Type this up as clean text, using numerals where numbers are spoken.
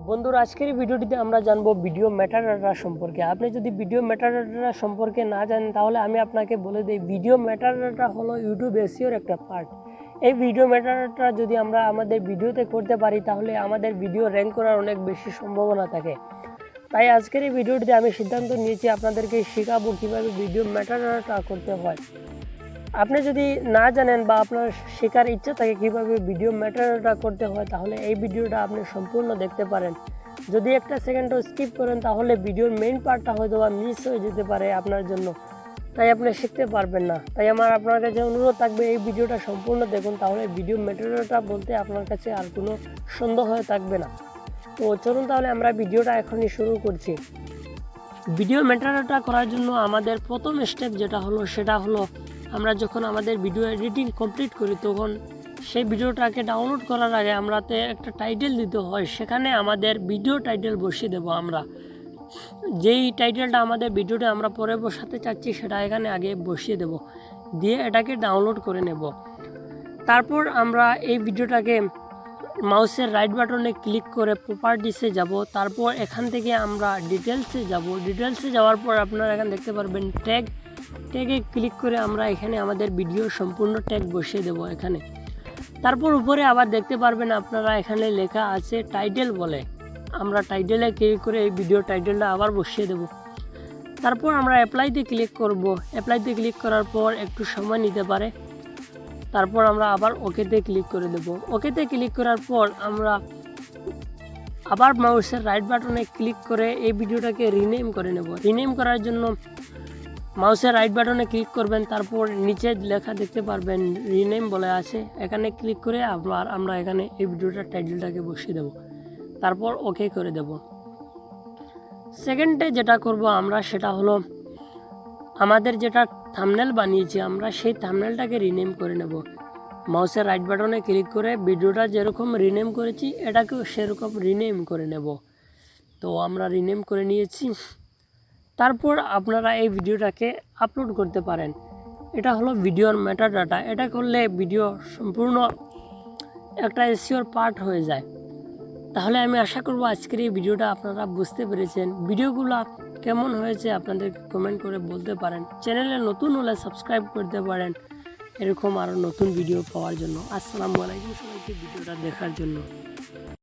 বন্ধুরা আজকের ভিডিওটিতে আমরা জানবো ভিডিও মেটাডাটা সম্পর্কে। আপনি যদি ভিডিও মেটাডাটা সম্পর্কে না জানেন তাহলে আমি আপনাকে বলে দিই, ভিডিও মেটাডাটা হলো ইউটিউব এসইওর একটা পার্ট। এই ভিডিও মেটাডাটা যদি আমরা আমাদের ভিডিওতে করতে পারি তাহলে আমাদের ভিডিও র্যাঙ্ক করার অনেক বেশি সম্ভাবনা থাকে। তাই আজকের এই ভিডিওটিতে আমি সিদ্ধান্ত নিয়েছি আপনাদেরকে শেখাবো কীভাবে ভিডিও মেটাডাটা করতে হয়। আপনি যদি না জানেন বা আপনার শেখার ইচ্ছা থাকে কীভাবে ভিডিও মেটাডাটা করতে হয় তাহলে এই ভিডিওটা আপনি সম্পূর্ণ দেখতে পারেন। যদি একটা সেকেন্ডও স্কিপ করেন তাহলে ভিডিওর মেইন পার্টটা হয়তো বা মিস হয়ে যেতে পারে আপনার জন্য, তাই আপনি শিখতে পারবেন না। তাই আমার আপনার কাছে অনুরোধ থাকবে এই ভিডিওটা সম্পূর্ণ দেখুন, তাহলে ভিডিও মেটাডাটা বলতে আপনার কাছে আর কোনো সন্দেহ হয়ে থাকবে না। তো চলুন তাহলে আমরা ভিডিওটা এখনই শুরু করছি। ভিডিও মেটাডাটা করার জন্য আমাদের প্রথম স্টেপ যেটা হলো সেটা হলো আমরা যখন আমাদের ভিডিও এডিটিং কমপ্লিট করি তখন সেই ভিডিওটাকে ডাউনলোড করার আগে আমরাতে একটা টাইটেল দিতে হয়। সেখানে আমাদের ভিডিও টাইটেল বসিয়ে দেবো। আমরা যেই টাইটেলটা আমাদের ভিডিওতে আমরা পরে বসাতে চাচ্ছি সেটা এখানে আগে বসিয়ে দেব, দিয়ে এটাকে ডাউনলোড করে নেব। তারপর আমরা এই ভিডিওটাকে মাউসের রাইট বাটনে ক্লিক করে প্রপার্টিসে যাব। তারপর এখান থেকে আমরা ডিটেলসে যাব। ডিটেলসে যাওয়ার পর আপনারা এখানে দেখতে পারবেন ট্যাগে ক্লিক করে আমরা এখানে আমাদের ভিডিও সম্পূর্ণ ট্যাগ বসিয়ে দেব এখানে। তারপর উপরে আবার দেখতে পারবেন আপনারা এখানে লেখা আছে টাইটেল বলে, আমরা টাইটেলে ক্লিক করে এই ভিডিও টাইটেলটা আবার বসিয়ে দেব। তারপর আমরা অ্যাপ্লাইতে ক্লিক করব। অ্যাপ্লাইতে ক্লিক করার পর একটু সময় নিতে পারে। তারপর আমরা আবার ওকেতে ক্লিক করে দেব। ওকেতে ক্লিক করার পর আমরা আবার মাউসের রাইট বাটনে ক্লিক করে এই ভিডিওটাকে রিনেম করে নেব। রিনেম করার জন্য মাউসের রাইট বাটনে ক্লিক করবেন, তারপর নিচে লেখা দেখতে পারবেন রিনেম বলে আছে, এখানে ক্লিক করে আবার আমরা এখানে এই ভিডিওটার টাইটেলটাকে বসিয়ে দেব। তারপর ওকে করে দেব। সেকেন্ডে যেটা করব আমরা সেটা হলো আমাদের যেটা থাম্বনেল বানিয়েছি আমরা সেই থাম্বনেলটাকে রিনেম করে নেব। মাউসের রাইট বাটনে ক্লিক করে ভিডিওটা যেরকম রিনেম করেছি এটাকেও সেরকম রিনেম করে নেব। তো আমরা রিনেম করে নিয়েছি। তারপর আপনারা এই ভিডিওটাকে আপলোড করতে পারেন। এটা হলো ভিডিওর মেটাডাটা। এটা করলে ভিডিও সম্পূর্ণ একটা এসইওর পার্ট হয়ে যায়। তাহলে আমি আশা করব আজকের এই ভিডিওটা আপনারা বুঝতে পেরেছেন। ভিডিওগুলো কেমন হয়েছে আপনাদের কমেন্ট করে বলতে পারেন। চ্যানেলে নতুন হলে সাবস্ক্রাইব করতে পারেন এরকম আরও নতুন ভিডিও পাওয়ার জন্য। আসসালামু আলাইকুম সবাইকে ভিডিওটা দেখার জন্য।